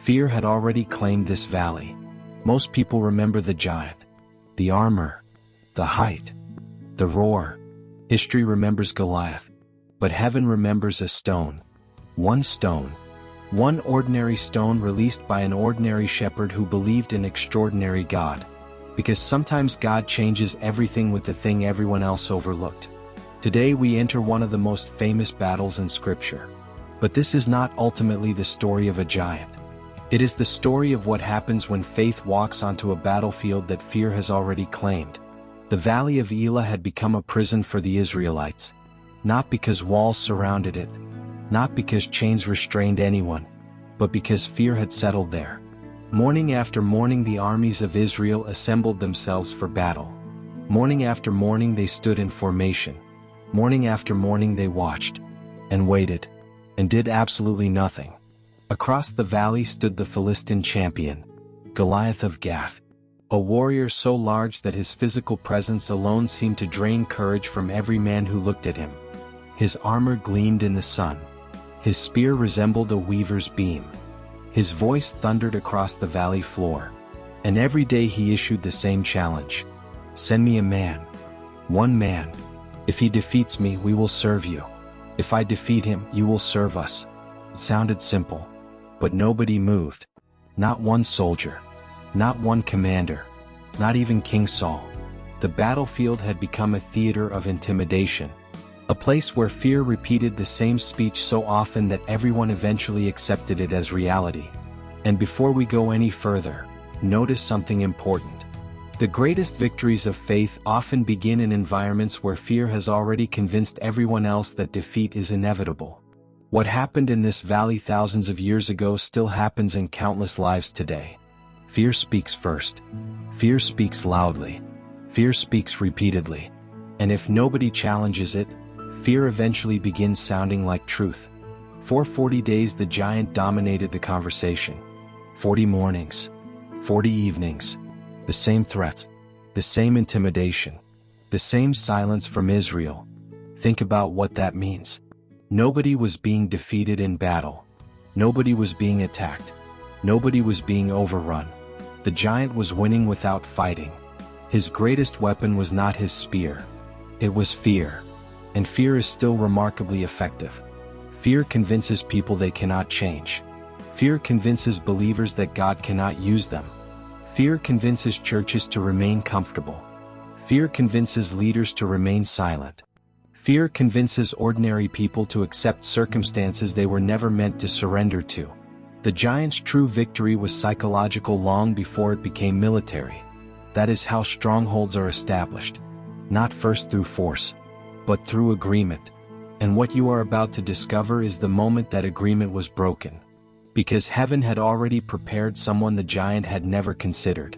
Fear had already claimed this valley. Most people remember the giant, the armor, the height, the roar. History remembers Goliath, but heaven remembers a stone. One ordinary stone released by an ordinary shepherd who believed in extraordinary God. Because sometimes God changes everything with the thing everyone else overlooked. Today we enter one of the most famous battles in Scripture. But this is not ultimately the story of a giant. It is the story of what happens when faith walks onto a battlefield that fear has already claimed. The Valley of Elah had become a prison for the Israelites. Not because walls surrounded it, not because chains restrained anyone, but because fear had settled there. Morning after morning the armies of Israel assembled themselves for battle. Morning after morning they stood in formation. Morning after morning they watched, and waited, and did absolutely nothing. Across the valley stood the Philistine champion, Goliath of Gath, a warrior so large that his physical presence alone seemed to drain courage from every man who looked at him. His armor gleamed in the sun. His spear resembled a weaver's beam. His voice thundered across the valley floor. And every day he issued the same challenge. Send me a man. One man. If he defeats me, we will serve you. If I defeat him, you will serve us. It sounded simple. But nobody moved. Not one soldier. Not one commander. Not even King Saul. The battlefield had become a theater of intimidation. A place where fear repeated the same speech so often that everyone eventually accepted it as reality. And before we go any further, notice something important. The greatest victories of faith often begin in environments where fear has already convinced everyone else that defeat is inevitable. What happened in this valley thousands of years ago still happens in countless lives today. Fear speaks first. Fear speaks loudly. Fear speaks repeatedly. And if nobody challenges it, fear eventually begins sounding like truth. For 40 days the giant dominated the conversation. 40 mornings. 40 evenings. The same threats. The same intimidation. The same silence from Israel. Think about what that means. Nobody was being defeated in battle. Nobody was being attacked. Nobody was being overrun. The giant was winning without fighting. His greatest weapon was not his spear. It was fear. And fear is still remarkably effective. Fear convinces people they cannot change. Fear convinces believers that God cannot use them. Fear convinces churches to remain comfortable. Fear convinces leaders to remain silent. Fear convinces ordinary people to accept circumstances they were never meant to surrender to. The giant's true victory was psychological long before it became military. That is how strongholds are established. Not first through force, but through agreement. And what you are about to discover is the moment that agreement was broken. Because heaven had already prepared someone the giant had never considered.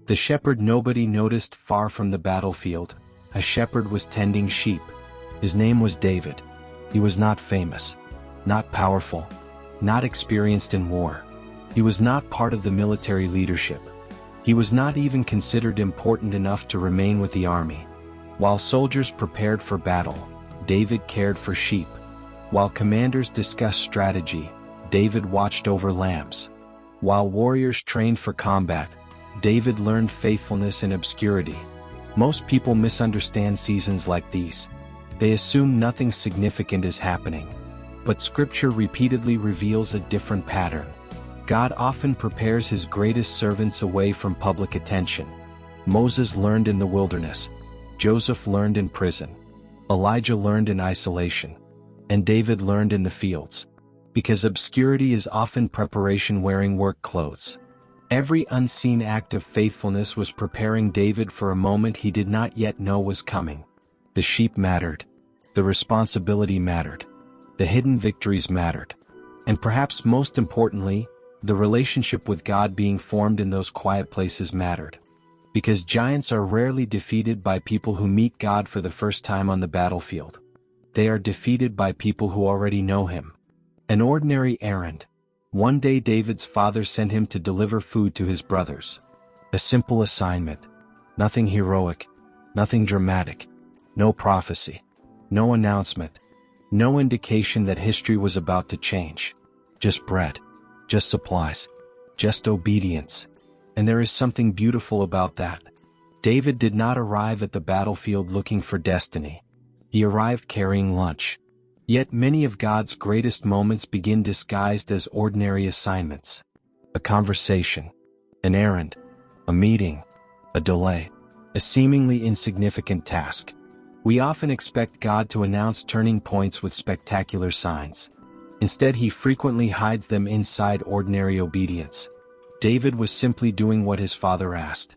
The shepherd nobody noticed far from the battlefield. A shepherd was tending sheep. His name was David. He was not famous, not powerful, not experienced in war. He was not part of the military leadership. He was not even considered important enough to remain with the army. While soldiers prepared for battle, David cared for sheep. While commanders discussed strategy, David watched over lambs. While warriors trained for combat, David learned faithfulness in obscurity. Most people misunderstand seasons like these. They assume nothing significant is happening. But Scripture repeatedly reveals a different pattern. God often prepares His greatest servants away from public attention. Moses learned in the wilderness. Joseph learned in prison. Elijah learned in isolation. And David learned in the fields. Because obscurity is often preparation wearing work clothes. Every unseen act of faithfulness was preparing David for a moment he did not yet know was coming. The sheep mattered. The responsibility mattered. The hidden victories mattered. And perhaps most importantly, the relationship with God being formed in those quiet places mattered. Because giants are rarely defeated by people who meet God for the first time on the battlefield. They are defeated by people who already know Him. An ordinary errand. One day David's father sent him to deliver food to his brothers. A simple assignment. Nothing heroic. Nothing dramatic. No prophecy. No announcement. No indication that history was about to change. Just bread. Just supplies. just obedience. And there is something beautiful about that. David did not arrive at the battlefield looking for destiny. He arrived carrying lunch. Yet many of God's greatest moments begin disguised as ordinary assignments. A conversation, an errand, a meeting, a delay, a seemingly insignificant task. We often expect God to announce turning points with spectacular signs. Instead, he frequently hides them inside ordinary obedience. David was simply doing what his father asked.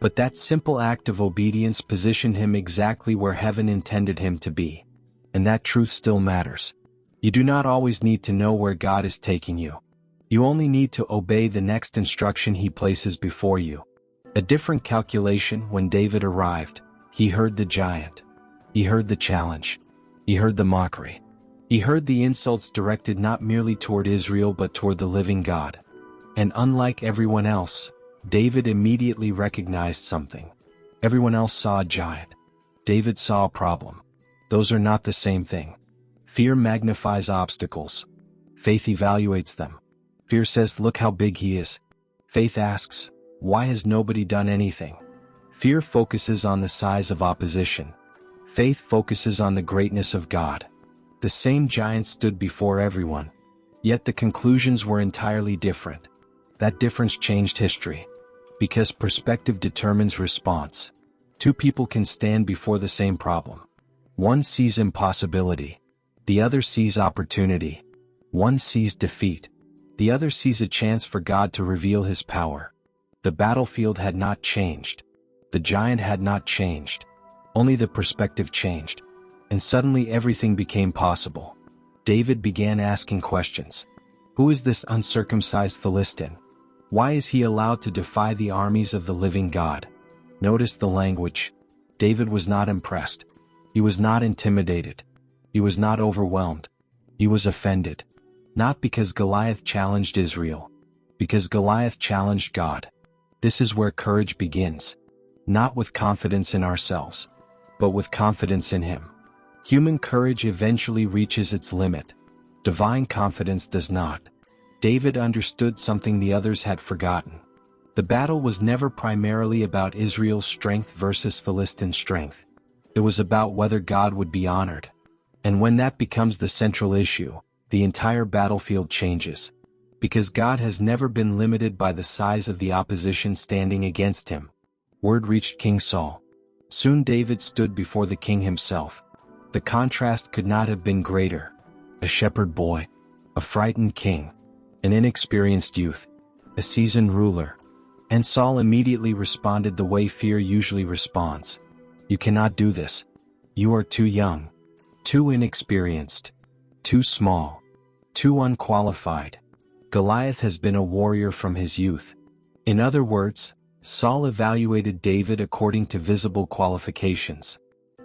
But that simple act of obedience positioned him exactly where heaven intended him to be. And that truth still matters. You do not always need to know where God is taking you. You only need to obey the next instruction he places before you. A different calculation. When David arrived, he heard the giant. He heard the challenge. He heard the mockery. He heard the insults directed not merely toward Israel but toward the living God. And unlike everyone else, David immediately recognized something. Everyone else saw a giant. David saw a problem. Those are not the same thing. Fear magnifies obstacles. Faith evaluates them. Fear says, look how big he is. Faith asks, why has nobody done anything? Fear focuses on the size of opposition. Faith focuses on the greatness of God. The same giant stood before everyone, yet the conclusions were entirely different. That difference changed history. Because perspective determines response. Two people can stand before the same problem. One sees impossibility. The other sees opportunity. One sees defeat. The other sees a chance for God to reveal his power. The battlefield had not changed. The giant had not changed. Only the perspective changed. And suddenly everything became possible. David began asking questions. Who is this uncircumcised Philistine? Why is he allowed to defy the armies of the living God? Notice the language. David was not impressed. He was not intimidated. He was not overwhelmed. He was offended. Not because Goliath challenged Israel. Because Goliath challenged God. This is where courage begins. Not with confidence in ourselves, but with confidence in him. Human courage eventually reaches its limit. Divine confidence does not. David understood something the others had forgotten. The battle was never primarily about Israel's strength versus Philistine strength. It was about whether God would be honored. And when that becomes the central issue, the entire battlefield changes. Because God has never been limited by the size of the opposition standing against him. Word reached King Saul. Soon David stood before the king himself. The contrast could not have been greater. A shepherd boy, a frightened king, an inexperienced youth, a seasoned ruler. And Saul immediately responded the way fear usually responds. You cannot do this. You are too young, too inexperienced, too small, too unqualified. Goliath has been a warrior from his youth. In other words, Saul evaluated David according to visible qualifications.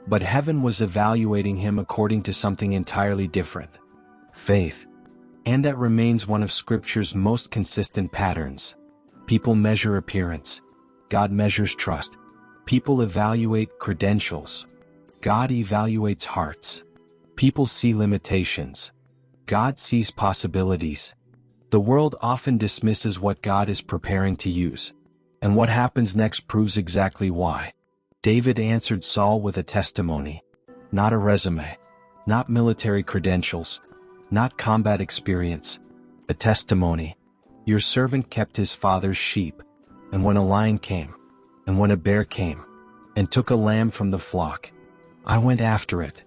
But heaven was evaluating him according to something entirely different. Faith. And that remains one of Scripture's most consistent patterns. People measure appearance. God measures trust. People evaluate credentials. God evaluates hearts. People see limitations. God sees possibilities. The world often dismisses what God is preparing to use. And what happens next proves exactly why. David answered Saul with a testimony. Not a resume. Not military credentials. Not combat experience. A testimony. Your servant kept his father's sheep. And when a lion came, and when a bear came, and took a lamb from the flock, I went after it.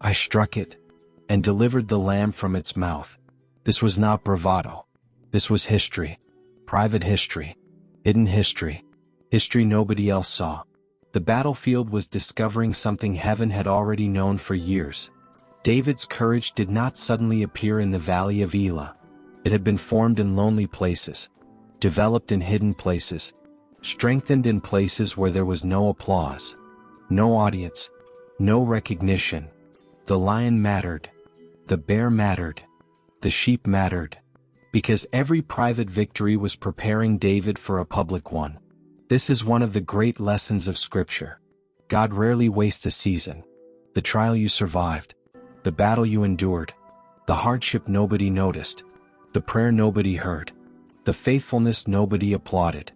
I struck it, and delivered the lamb from its mouth. This was not bravado. This was history. Private history. Hidden history. History nobody else saw. The battlefield was discovering something heaven had already known for years. David's courage did not suddenly appear in the valley of Elah. It had been formed in lonely places, developed in hidden places, strengthened in places where there was no applause, no audience, no recognition. The lion mattered. The bear mattered. The sheep mattered. Because every private victory was preparing David for a public one. This is one of the great lessons of Scripture. God rarely wastes a season. The trial you survived, the battle you endured, the hardship nobody noticed, the prayer nobody heard, The faithfulness nobody applauded.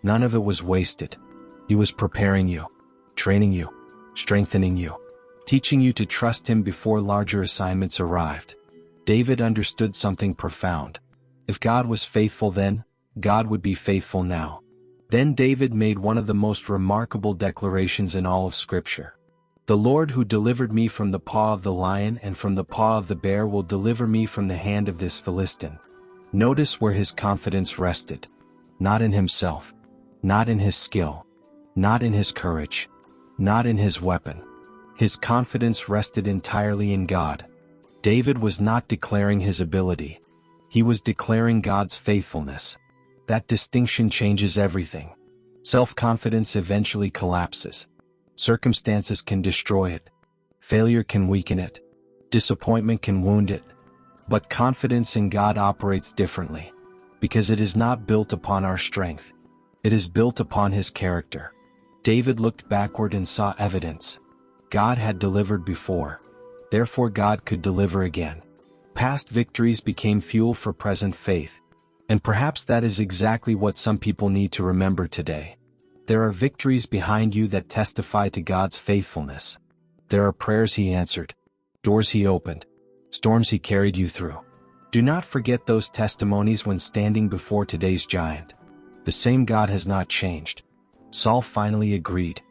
None of it was wasted. He was preparing you, training you, strengthening you, teaching you to trust him before larger assignments arrived. David understood something profound. If God was faithful then, God would be faithful now. Then David made one of the most remarkable declarations in all of Scripture. The Lord who delivered me from the paw of the lion and from the paw of the bear will deliver me from the hand of this Philistine. Notice where his confidence rested. Not in himself, not in his skill, not in his courage, not in his weapon. His confidence rested entirely in God. David was not declaring his ability. He was declaring God's faithfulness. That distinction changes everything. Self-confidence eventually collapses. Circumstances can destroy it. Failure can weaken it. Disappointment can wound it. But confidence in God operates differently, because it is not built upon our strength. It is built upon his character. David looked backward and saw evidence. God had delivered before. Therefore God could deliver again. Past victories became fuel for present faith. And perhaps that is exactly what some people need to remember today. There are victories behind you that testify to God's faithfulness. There are prayers he answered, doors he opened, storms he carried you through. Do not forget those testimonies when standing before today's giant. The same God has not changed. Saul finally agreed.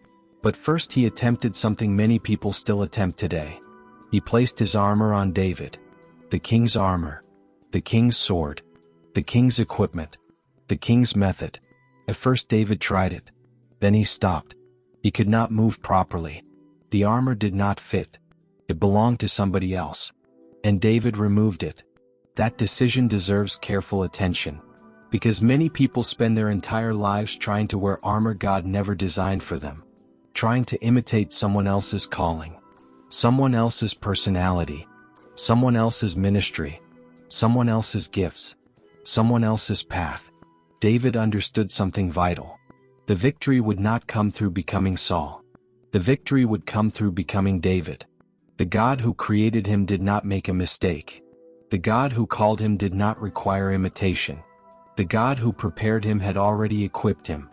But first he attempted something many people still attempt today. He placed his armor on David. The king's armor, the king's sword, the king's equipment, the king's method. At first David tried it. Then he stopped. He could not move properly. The armor did not fit. It belonged to somebody else. And David removed it. That decision deserves careful attention, because many people spend their entire lives trying to wear armor God never designed for them, trying to imitate someone else's calling, someone else's personality, someone else's ministry, someone else's gifts, someone else's path. David understood something vital. The victory would not come through becoming Saul. The victory would come through becoming David. The God who created him did not make a mistake. The God who called him did not require imitation. The God who prepared him had already equipped him.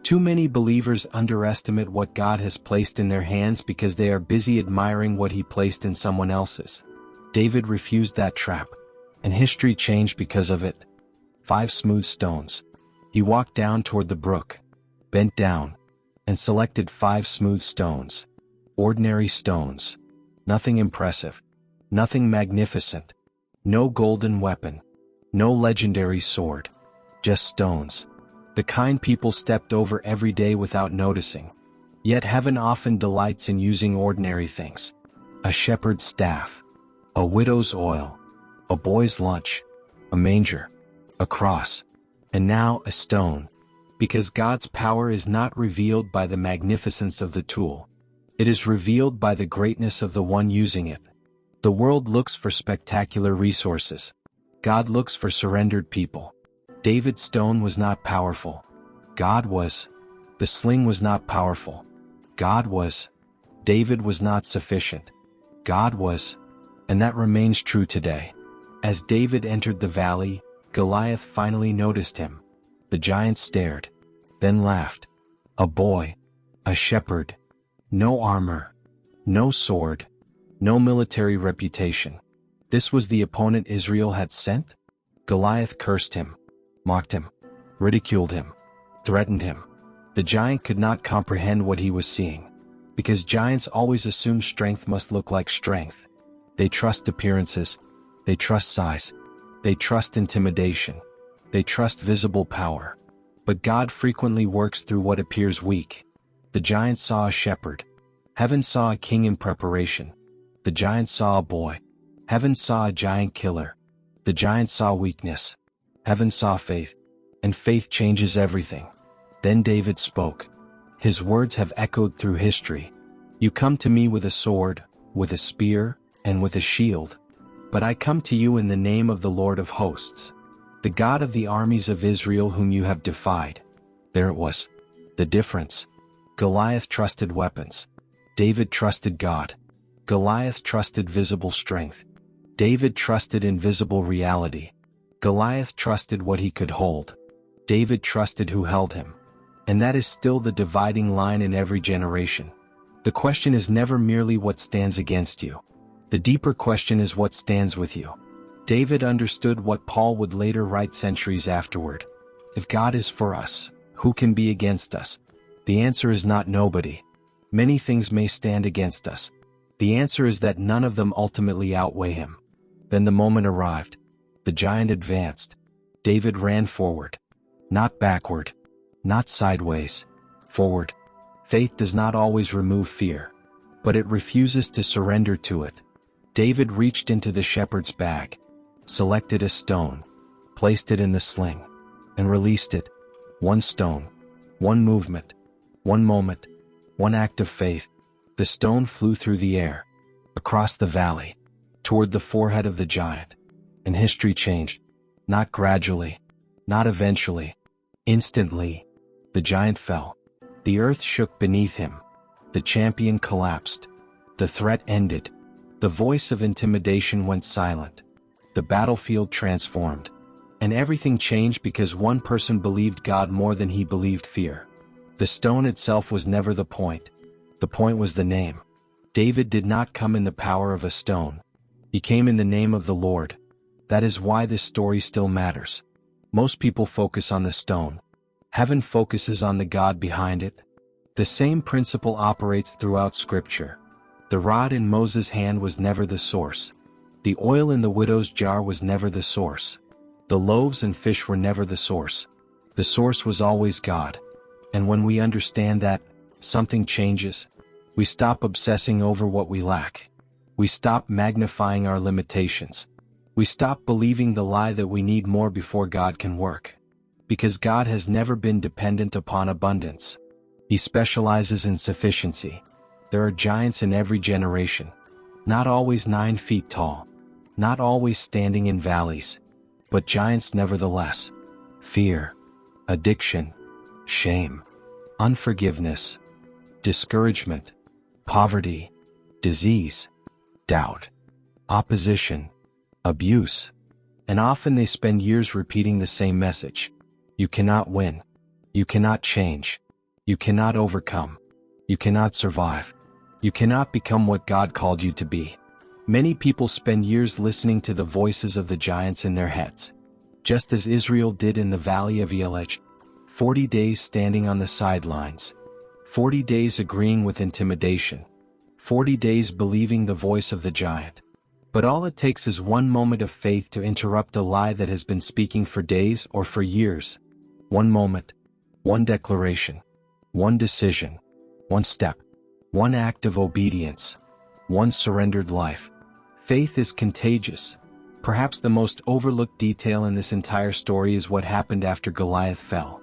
Too many believers underestimate what God has placed in their hands because they are busy admiring what he placed in someone else's. David refused that trap, and history changed because of it. 5 smooth stones. He walked down toward the brook, bent down, and selected 5 smooth stones. Ordinary stones. Nothing impressive. Nothing magnificent. No golden weapon. No legendary sword. Just stones. The kind people stepped over every day without noticing. Yet heaven often delights in using ordinary things. A shepherd's staff. A widow's oil. A boy's lunch. A manger. A cross. And now a stone. Because God's power is not revealed by the magnificence of the tool. It is revealed by the greatness of the one using it. The world looks for spectacular resources. God looks for surrendered people. David's stone was not powerful. God was. The sling was not powerful. God was. David was not sufficient. God was. And that remains true today. As David entered the valley, Goliath finally noticed him. The giant stared, then laughed. A boy, a shepherd, no armor, no sword, no military reputation. This was the opponent Israel had sent? Goliath cursed him, mocked him, ridiculed him, threatened him. The giant could not comprehend what he was seeing, because giants always assume strength must look like strength. They trust appearances, they trust size, they trust intimidation. They trust visible power. But God frequently works through what appears weak. The giant saw a shepherd. Heaven saw a king in preparation. The giant saw a boy. Heaven saw a giant killer. The giant saw weakness. Heaven saw faith. And faith changes everything. Then David spoke. His words have echoed through history. You come to me with a sword, with a spear, and with a shield. But I come to you in the name of the Lord of hosts, the God of the armies of Israel whom you have defied. There it was. The difference. Goliath trusted weapons. David trusted God. Goliath trusted visible strength. David trusted invisible reality. Goliath trusted what he could hold. David trusted who held him. And that is still the dividing line in every generation. The question is never merely what stands against you. The deeper question is what stands with you. David understood what Paul would later write centuries afterward. If God is for us, who can be against us? The answer is not nobody. Many things may stand against us. The answer is that none of them ultimately outweigh him. Then the moment arrived. The giant advanced. David ran forward. Not backward. Not sideways. Forward. Faith does not always remove fear, but it refuses to surrender to it. David reached into the shepherd's bag, selected a stone, placed it in the sling, and released it. One stone, one movement, one moment, one act of faith. The stone flew through the air, across the valley, toward the forehead of the giant. And history changed. Not gradually, not eventually. Instantly, the giant fell. The earth shook beneath him. The champion collapsed. The threat ended. The voice of intimidation went silent. The battlefield transformed. And everything changed because one person believed God more than he believed fear. The stone itself was never the point. The point was the name. David did not come in the power of a stone. He came in the name of the Lord. That is why this story still matters. Most people focus on the stone. Heaven focuses on the God behind it. The same principle operates throughout Scripture. The rod in Moses' hand was never the source. The oil in the widow's jar was never the source. The loaves and fish were never the source. The source was always God. And when we understand that, something changes. We stop obsessing over what we lack. We stop magnifying our limitations. We stop believing the lie that we need more before God can work. Because God has never been dependent upon abundance. He specializes in sufficiency. There are giants in every generation. Not always 9 feet tall. Not always standing in valleys. But giants nevertheless. Fear. Addiction. Shame. Unforgiveness. Discouragement. Poverty. Disease. Doubt. Opposition. Abuse. And often they spend years repeating the same message. You cannot win. You cannot change. You cannot overcome. You cannot survive. You cannot become what God called you to be. Many people spend years listening to the voices of the giants in their heads. Just as Israel did in the valley of Elech. 40 days standing on the sidelines. 40 days agreeing with intimidation. 40 days believing the voice of the giant. But all it takes is one moment of faith to interrupt a lie that has been speaking for days or for years. One moment, one declaration, one decision, one step, one act of obedience, one surrendered life. Faith is contagious. Perhaps the most overlooked detail in this entire story is what happened after Goliath fell.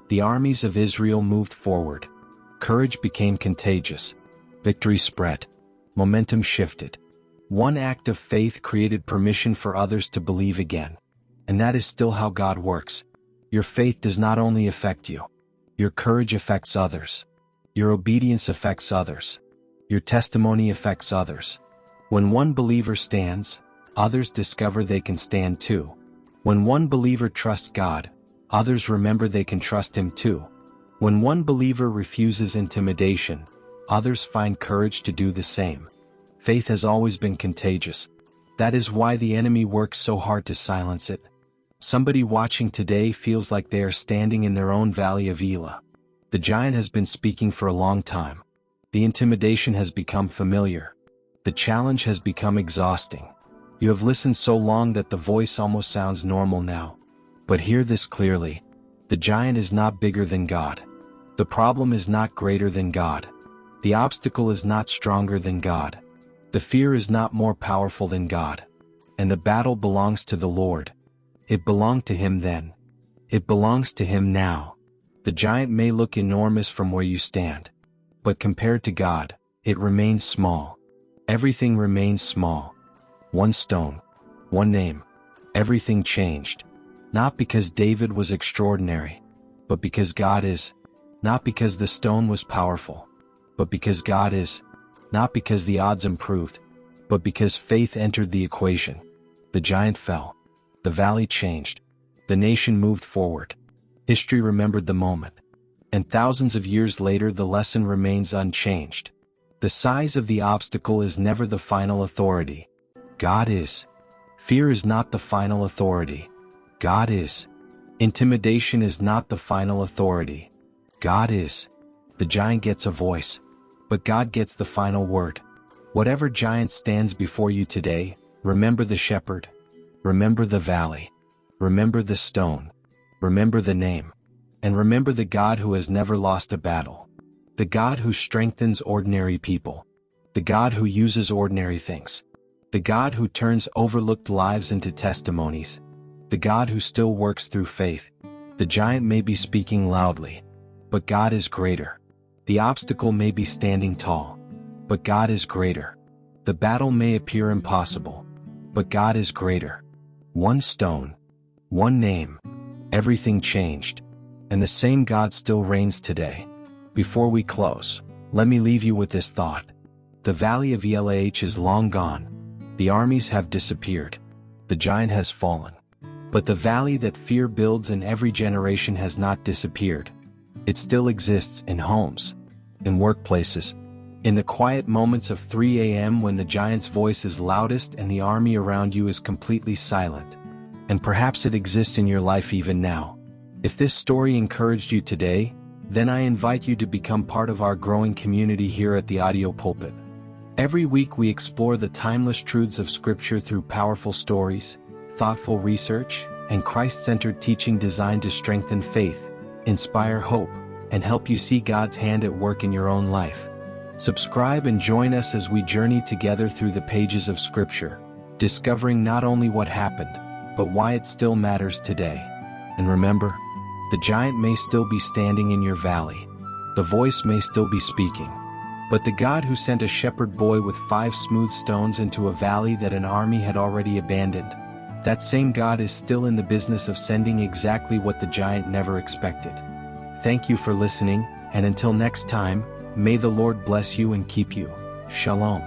The armies of Israel moved forward. Courage became contagious. Victory spread. Momentum shifted. One act of faith created permission for others to believe again. And that is still how God works. Your faith does not only affect you. Your courage affects others. Your obedience affects others. Your testimony affects others. When one believer stands, others discover they can stand too. When one believer trusts God, others remember they can trust Him too. When one believer refuses intimidation, others find courage to do the same. Faith has always been contagious. That is why the enemy works so hard to silence it. Somebody watching today feels like they are standing in their own valley of Elah. The giant has been speaking for a long time. The intimidation has become familiar. The challenge has become exhausting. You have listened so long that the voice almost sounds normal now. But hear this clearly. The giant is not bigger than God. The problem is not greater than God. The obstacle is not stronger than God. The fear is not more powerful than God. And the battle belongs to the Lord. It belonged to Him then. It belongs to Him now. The giant may look enormous from where you stand. But compared to God, it remains small. Everything remains small. One stone. One name. Everything changed. Not because David was extraordinary, but because God is. Not because the stone was powerful, but because God is. Not because the odds improved, but because faith entered the equation. The giant fell. The valley changed. The nation moved forward. History remembered the moment. And thousands of years later the lesson remains unchanged. The size of the obstacle is never the final authority. God is. Fear is not the final authority. God is. Intimidation is not the final authority. God is. The giant gets a voice, but God gets the final word. Whatever giant stands before you today, remember the shepherd. Remember the valley. Remember the stone. Remember the name. And remember the God who has never lost a battle. The God who strengthens ordinary people. The God who uses ordinary things. The God who turns overlooked lives into testimonies. The God who still works through faith. The giant may be speaking loudly, but God is greater. The obstacle may be standing tall, but God is greater. The battle may appear impossible, but God is greater. One stone, one name, everything changed, and the same God still reigns today. Before we close, let me leave you with this thought. The valley of Elah is long gone. The armies have disappeared. The giant has fallen. But the valley that fear builds in every generation has not disappeared. It still exists in homes, in workplaces, in the quiet moments of 3 a.m. when the giant's voice is loudest and the army around you is completely silent. And perhaps it exists in your life even now. If this story encouraged you today, then I invite you to become part of our growing community here at the Audio Pulpit. Every week we explore the timeless truths of Scripture through powerful stories, thoughtful research, and Christ-centered teaching designed to strengthen faith, inspire hope, and help you see God's hand at work in your own life. Subscribe and join us as we journey together through the pages of Scripture, discovering not only what happened, but why it still matters today. And remember, the giant may still be standing in your valley. The voice may still be speaking. But the God who sent a shepherd boy with 5 smooth stones into a valley that an army had already abandoned, that same God is still in the business of sending exactly what the giant never expected. Thank you for listening, and until next time, may the Lord bless you and keep you. Shalom.